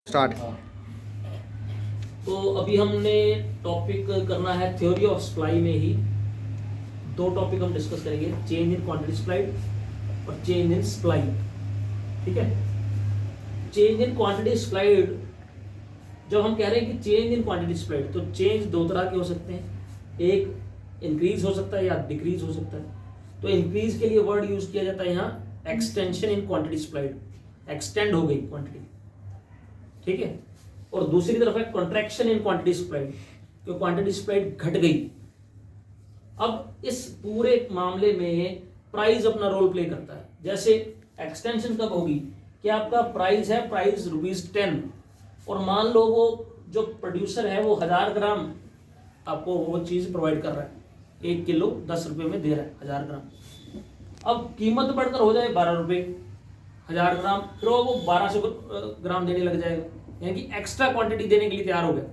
Start. तो अभी हमने टॉपिक करना है थ्योरी ऑफ सप्लाई में ही दो टॉपिक हम डिस्कस करेंगे, चेंज इन क्वांटिटी सप्लाइड और चेंज इन सप्लाई। ठीक है, चेंज इन क्वांटिटी सप्लाइड जब हम कह रहे हैं कि चेंज इन क्वांटिटी सप्लाइड, तो चेंज दो तरह के हो सकते हैं, एक इंक्रीज हो सकता है या डिक्रीज हो सकता है। तो इंक्रीज के लिए वर्ड यूज किया जाता है यहाँ extension in quantity supplied, extend हो गई क्वांटिटी। ठीक है, और दूसरी तरफ है कॉन्ट्रैक्शन इन क्वांटिटी सप्लाइड, तो क्वांटिटी सप्लाइड घट गई। अब इस पूरे मामले में प्राइस अपना रोल प्ले करता है। जैसे एक्सटेंशन कब होगी कि आपका प्राइस है, प्राइस ₹10, और मान लो वो जो प्रोड्यूसर है वो 1000 ग्राम आपको वो चीज प्रोवाइड कर रहा है, 1 किलो 10 रुपए में दे रहा है 1000 ग्राम। अब कीमत बढ़कर हो जाए 12 रुपए 1000 ग्राम, फिर वो 1200 ग्राम देने लग जाएगा, यानी कि एक्स्ट्रा क्वांटिटी देने के लिए तैयार हो गया।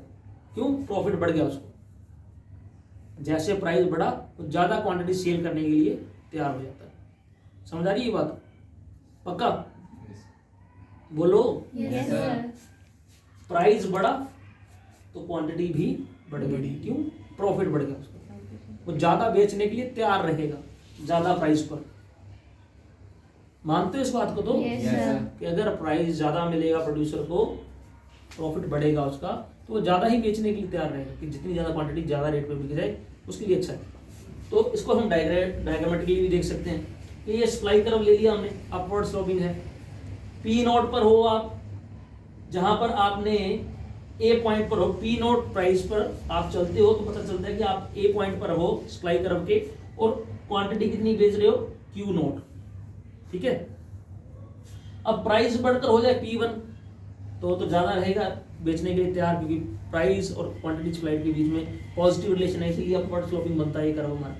क्यों? प्रॉफिट बढ़ गया उसको। जैसे प्राइस बढ़ा तो ज्यादा क्वांटिटी सेल करने के लिए तैयार हो जाता है। समझ आ रही है ये बात? पक्का? बोलो। Yes, sir. प्राइस बढ़ा तो क्वांटिटी भी बढ़ गई। क्यों? प्रॉफिट बढ़ गया उसको, वो ज्यादा बेचने के लिए तैयार रहेगा ज्यादा प्राइस पर। मानते हो इस बात को? तो Yes, sir. कि अगर प्राइस ज्यादा मिलेगा प्रोड्यूसर को, प्रॉफिट बढ़ेगा उसका, तो वो ज्यादा ही बेचने के लिए तैयार रहेगा कि जितनी ज्यादा क्वांटिटी ज्यादा रेट पे बिक जाए उसके लिए अच्छा है। तो इसको हम डायग्रामेटिकली भी देख सकते हैं कि ये सप्लाई कर्व ले लिया हमने, अपवर्ड स्लोपिंग है। पी नोट पर हो आप, जहां पर आपने ए पॉइंट पर हो, पी नोट प्राइस पर आप चलते हो तो पता चलता है कि आप ए पॉइंट पर हो सप्लाई कर्व के, और क्वांटिटी कितनी बेच रहे हो? Q note. ठीक है, अब प्राइस बढ़कर हो जाए P1 तो ज्यादा रहेगा बेचने के लिए तैयार, क्योंकि प्राइस और क्वांटिटी सप्लाइड के बीच में पॉजिटिव रिलेशन है, इसलिए अपवर्ड स्लोपिंग बनता है ये कर्व हमारा।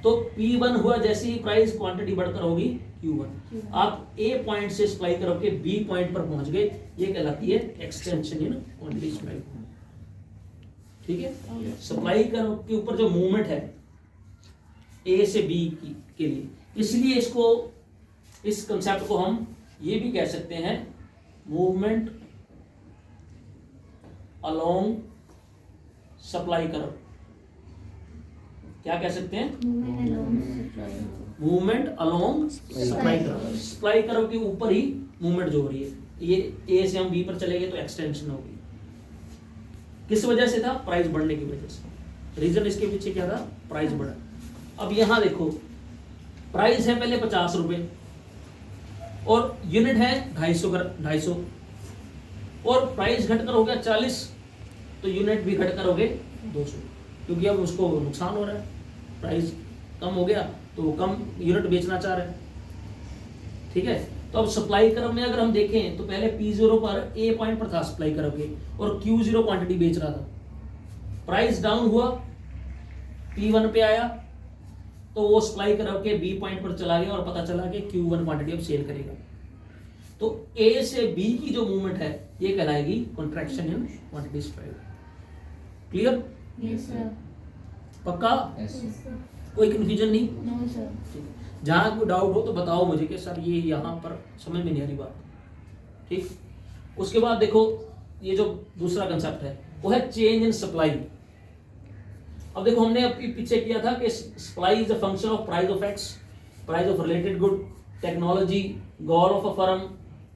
तो P1 हुआ, जैसे ही प्राइस क्वांटिटी बढ़कर होगी Q1। आप A पॉइंट से सप्लाई कर्व के B पॉइंट पर पहुंच गए, ये कहलाती है एक्सटेंशन इन क्वांटिटी सप्लाइड। ठीक है, सप्लाई कर्व के ऊपर जो मूवमेंट है A से B के लिए, इसलिए इसको, इस कंसेप्ट को हम ये भी कह सकते हैं मूवमेंट अलोंग सप्लाई कर्व। क्या कह सकते हैं? Movement along supply curve. Supply curve के ऊपर ही मूवमेंट जो हो रही है, ये ए से हम बी पर चले गए तो एक्सटेंशन होगी। किस वजह से था? प्राइस बढ़ने की वजह से। रीजन इसके पीछे क्या था? प्राइस बढ़ा। अब यहां देखो, प्राइस है पहले 50 रुपए और यूनिट है 250, और प्राइस घटकर हो गया 40, तो यूनिट भी घटकर हो गए 200, क्योंकि अब उसको नुकसान हो रहा है, प्राइस कम हो गया तो वो कम यूनिट बेचना चाह रहे हैं। ठीक है, तो अब सप्लाई कर्व में अगर हम देखें तो पहले P0 पर A पॉइंट पर था सप्लाई कर्व के, और Q0 क्वांटिटी बेच रहा था। प्राइस डाउन हुआ, P1 पे आया, तो वो सप्लाई कर्व के B पॉइंट पर चला गया और पता चला कि Q1 क्वांटिटी अब सेल करेगा। तो A से B की जो मूवमेंट है ये कहलाएगी contraction in quantity supplied. Clear? Yes, sir. पक्का? Yes, sir. कोई कंफ्यूजन नहीं? No, sir. ठीक है, जहां कोई डाउट हो तो बताओ मुझे कि सर ये यहाँ पर समझ में नहीं आ रही बात। ठीक, उसके बाद देखो ये जो दूसरा कंसेप्ट है वो है चेंज इन सप्लाई। अब देखो हमने अभी पीछे किया था कि supply is a function of price of x, price of related good, technology, goal of a firm,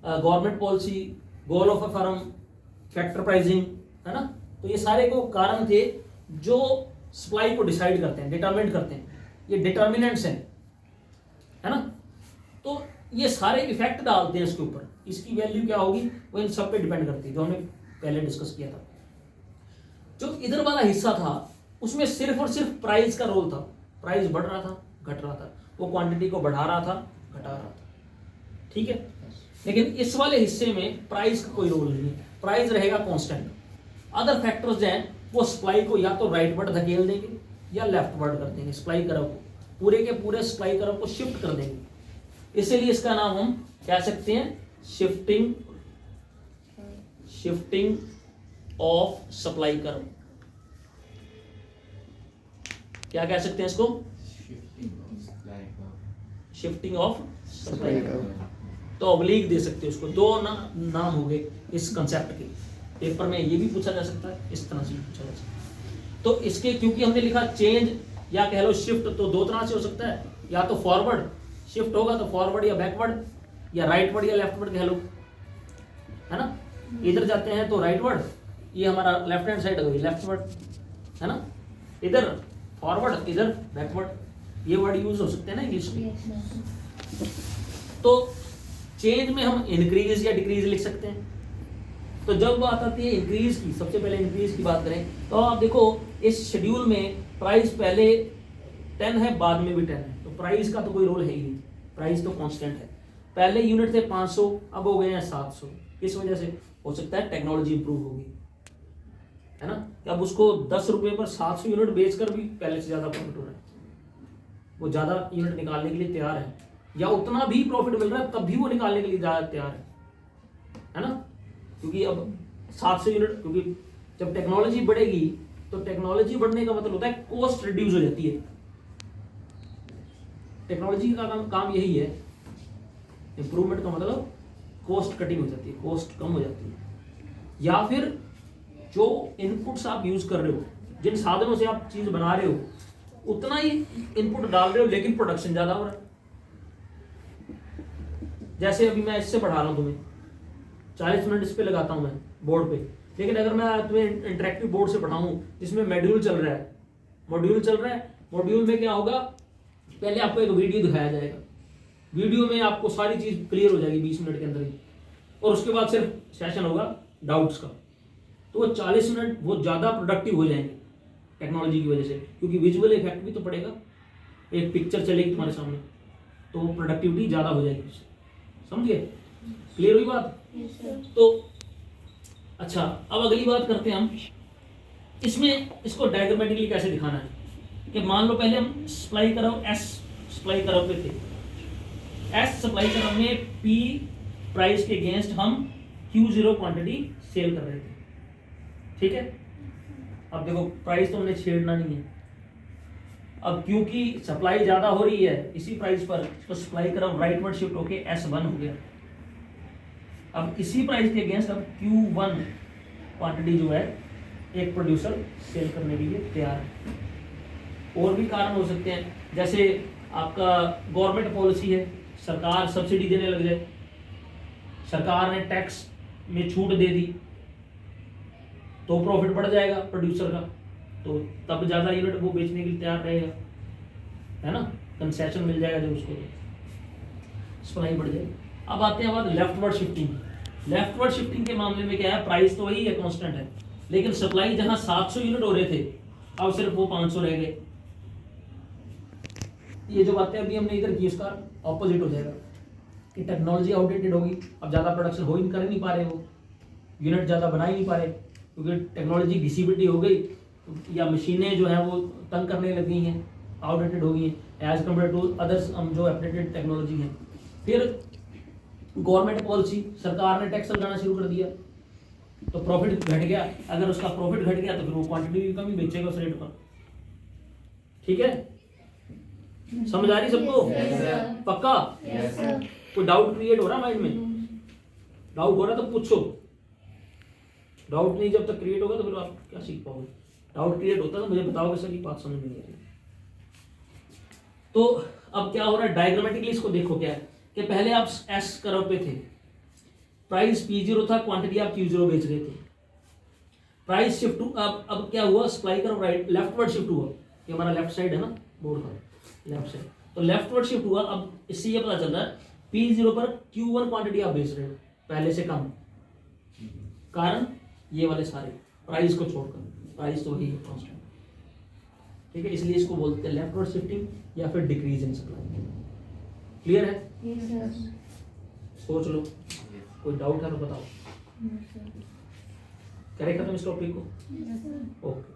government policy, goal of a firm, factor pricing, है ना। तो ये सारे को कारण थे जो सप्लाई को डिसाइड करते हैं, डिटरमिनेट करते हैं, ये डिटर्मिनेंट्स हैं, है ना। तो ये सारे इफेक्ट डालते हैं इसके ऊपर, इसकी वैल्यू क्या होगी वो इन सब पे डिपेंड करती है, जो हमने पहले डिस्कस किया था। जो इधर वाला हिस्सा था उसमें सिर्फ और सिर्फ प्राइस का रोल था, प्राइस बढ़ रहा था घट रहा था, वो क्वांटिटी को बढ़ा रहा था घटा रहा था। ठीक है, लेकिन इस वाले हिस्से में प्राइस का कोई रोल नहीं है, प्राइस रहेगा कांस्टेंट। अदर फैक्टर्स जो हैं वो सप्लाई को या तो राइट वर्ड धकेल देंगे या लेफ्ट वर्ड कर देंगे, सप्लाई कर्व को, पूरे के पूरे सप्लाई कर्व को शिफ्ट कर देंगे। इसीलिए इसका नाम हम कह सकते हैं शिफ्टिंग ऑफ सप्लाई कर्व। क्या कह सकते हैं इसको? Shifting of supply curve. तो ऑब्लिक दे सकते हो उसको। दो नाम हो गए इस कंसेप्ट के। पेपर में ये भी पूछा जा सकता है, इस तरह से भी पूछा जा सकता है। तो इसके क्योंकि हमने लिखा चेंज या कह लो शिफ्ट, तो दो तरह से हो सकता है, या तो फॉरवर्ड शिफ्ट होगा तो फॉरवर्ड या बैकवर्ड, या राइटवर्ड या लेफ्टवर्ड कह लो, है ना। इधर जाते हैं तो राइटवर्ड, ये हमारा लेफ्ट हैंड साइड हो गई लेफ्टवर्ड, है ना। इधर फॉरवर्ड, इधर बैकवर्ड, ये वर्ड यूज हो सकते हैं ना इंग्लिश में। Yes, sir. तो चेंज में हम इंक्रीज या डिक्रीज लिख सकते हैं। तो जब बात आती है इंक्रीज की, सबसे पहले इंक्रीज की बात करें तो आप देखो इस शेड्यूल में प्राइस पहले 10 है, बाद में भी 10 है, तो प्राइस का तो कोई रोल है ही नहीं, प्राइस तो कांस्टेंट है। पहले यूनिट थे 500, अब हो गए हैं 700। किस वजह से? हो सकता है टेक्नोलॉजी इंप्रूव होगी, है ना, कि अब उसको 10 रुपए पर 700 यूनिट बेचकर भी पहले से ज्यादा प्रॉफिट हो रहा है, वो ज्यादा यूनिट निकालने के लिए तैयार है, या उतना भी प्रॉफिट मिल रहा है तब भी वो निकालने के लिए ज्यादा तैयार है ना। क्योंकि अब 700 यूनिट, क्योंकि जब टेक्नोलॉजी बढ़ेगी तो टेक्नोलॉजी बढ़ने का मतलब होता है कॉस्ट रिड्यूस हो जाती है। टेक्नोलॉजी का काम यही है, इंप्रूवमेंट का मतलब कॉस्ट कटिंग हो जाती है, कॉस्ट कम हो जाती है। या फिर जो इनपुट्स आप यूज कर रहे हो, जिन साधनों से आप चीज बना रहे हो, उतना ही इनपुट डाल रहे हो लेकिन प्रोडक्शन ज्यादा हो रहा है। जैसे अभी मैं इससे पढ़ा रहा हूं तुम्हें, 40 मिनट इस पे लगाता हूं मैं बोर्ड पे, लेकिन अगर मैं तुम्हें इंटरेक्टिव बोर्ड से पढ़ाऊं जिसमें मॉड्यूल चल रहा है, मॉड्यूल में क्या होगा, पहले आपको एक वीडियो दिखाया जाएगा, वीडियो में आपको सारी चीज क्लियर हो जाएगी 20 मिनट के अंदर ही, और उसके बाद सिर्फ सेशन होगा डाउट्स का। तो वो 40 मिनट वो ज्यादा प्रोडक्टिव हो जाएंगे टेक्नोलॉजी की वजह से, क्योंकि विजुअल इफेक्ट भी तो पड़ेगा, एक पिक्चर चलेगी तुम्हारे सामने, तो प्रोडक्टिविटी ज्यादा हो जाएगी उससे। समझिए, क्लियर हुई बात? Yes, sir. तो अच्छा, अब अगली बात करते हैं हम, इसमें इसको डायग्रामेटिकली कैसे दिखाना है। कि मान लो पहले हम सप्लाई करव एस सप्लाई करव पे थे, एस सप्लाई करव में पी प्राइस के अगेंस्ट हम Q0 क्वांटिटी सेल कर रहे थे, ठीक है। अब देखो प्राइस तो हमने छेड़ना नहीं है, अब क्योंकि सप्लाई ज्यादा हो रही है इसी प्राइस पर, तो सप्लाई करव राइटवर्ड शिफ्ट होके S1 हो गया। अब इसी प्राइस के अगेंस्ट अब Q1 क्वांटिटी जो है एक प्रोड्यूसर सेल करने के लिए तैयार है। और भी कारण हो सकते हैं, जैसे आपका गवर्नमेंट पॉलिसी है, सरकार सब्सिडी देने लग जाए, सरकार ने टैक्स में छूट दे दी, तो प्रॉफिट बढ़ जाएगा प्रोड्यूसर का, तो तब ज्यादा यूनिट वो बेचने के लिए तैयार रहेगा, है ना, कंसेशन मिल जाएगा जब उसको, तो सप्लाई बढ़ जाएगी। अब आते हैं बात लेफ्टवर्ड शिफ्टिंग। लेफ्टवर्ड शिफ्टिंग के मामले में क्या है, प्राइस तो वही है, कांस्टेंट है, लेकिन सप्लाई जहां 700 यूनिट हो रहे थे अब सिर्फ वो 500 रह गए। ये जो बातें अभी हमने इधर की उसका ऑपोजिट हो जाएगा कि टेक्नोलॉजी आउटडेटेड होगी, अब ज्यादा प्रोडक्शन हो ही कर नहीं पा रहे, वो यूनिट ज्यादा बना ही नहीं पा रहे, क्योंकि टेक्नोलॉजी घिसी-पिटी हो गई, या मशीनें जो है वो तंग करने लग गई हैं, आउटडेटेड हो गई हैं एज कम्पेयर टू अदर्स जो अपडेटेड टेक्नोलॉजी है। फिर गवर्नमेंट पॉलिसी, सरकार ने टैक्स लगाना शुरू कर दिया, तो प्रॉफिट घट गया, अगर उसका प्रॉफिट घट गया तो फिर वो क्वांटिटी भी कम ही बेचेगा उस रेट पर, ठीक है। समझ आ रही सबको? Yes, sir. पक्का? Yes, sir. कोई डाउट क्रिएट हो रहा है माइंड में? डाउट हो रहा है तो पूछो, डाउट नहीं जब तक क्रिएट होगा तो फिर आप क्या सीख पाओगे। डाउट क्रिएट होता है तो मुझे बताओगे सर ये बात समझ में नहीं आ रही। तो अब क्या हो रहा है, डायग्रामेटिकली इसको देखो क्या है कि पहले आप एस कर्व पे थे, प्राइस P0 था, क्वांटिटी आप Q0 बेच रहे थे, प्राइस शिफ्ट अब क्या हुआ, supply curve right leftward shift हुआ, ये हमारा लेफ्ट साइड है ना बोर्ड का, लेफ्ट साइड, तो लेफ्टवर्ड शिफ्ट हुआ। अब इससे ये पता चल रहा है P0 पर Q1 क्वांटिटी आप बेच रहे हो पहले से कम, कारण ये वाले सारे प्राइस को छोड़कर, प्राइस तो वही है कांस्टेंट, ठीक है, इसलिए इसको बोलते हैं लेफ्टवर्ड शिफ्टिंग या फिर डिक्रीज इन सप्लाई। क्लियर है? Yes, sir. सोच लो, कोई डाउट है तो बताओ। Yes, sir. करें खत्म इस टॉपिक को? Yes, sir. ओके।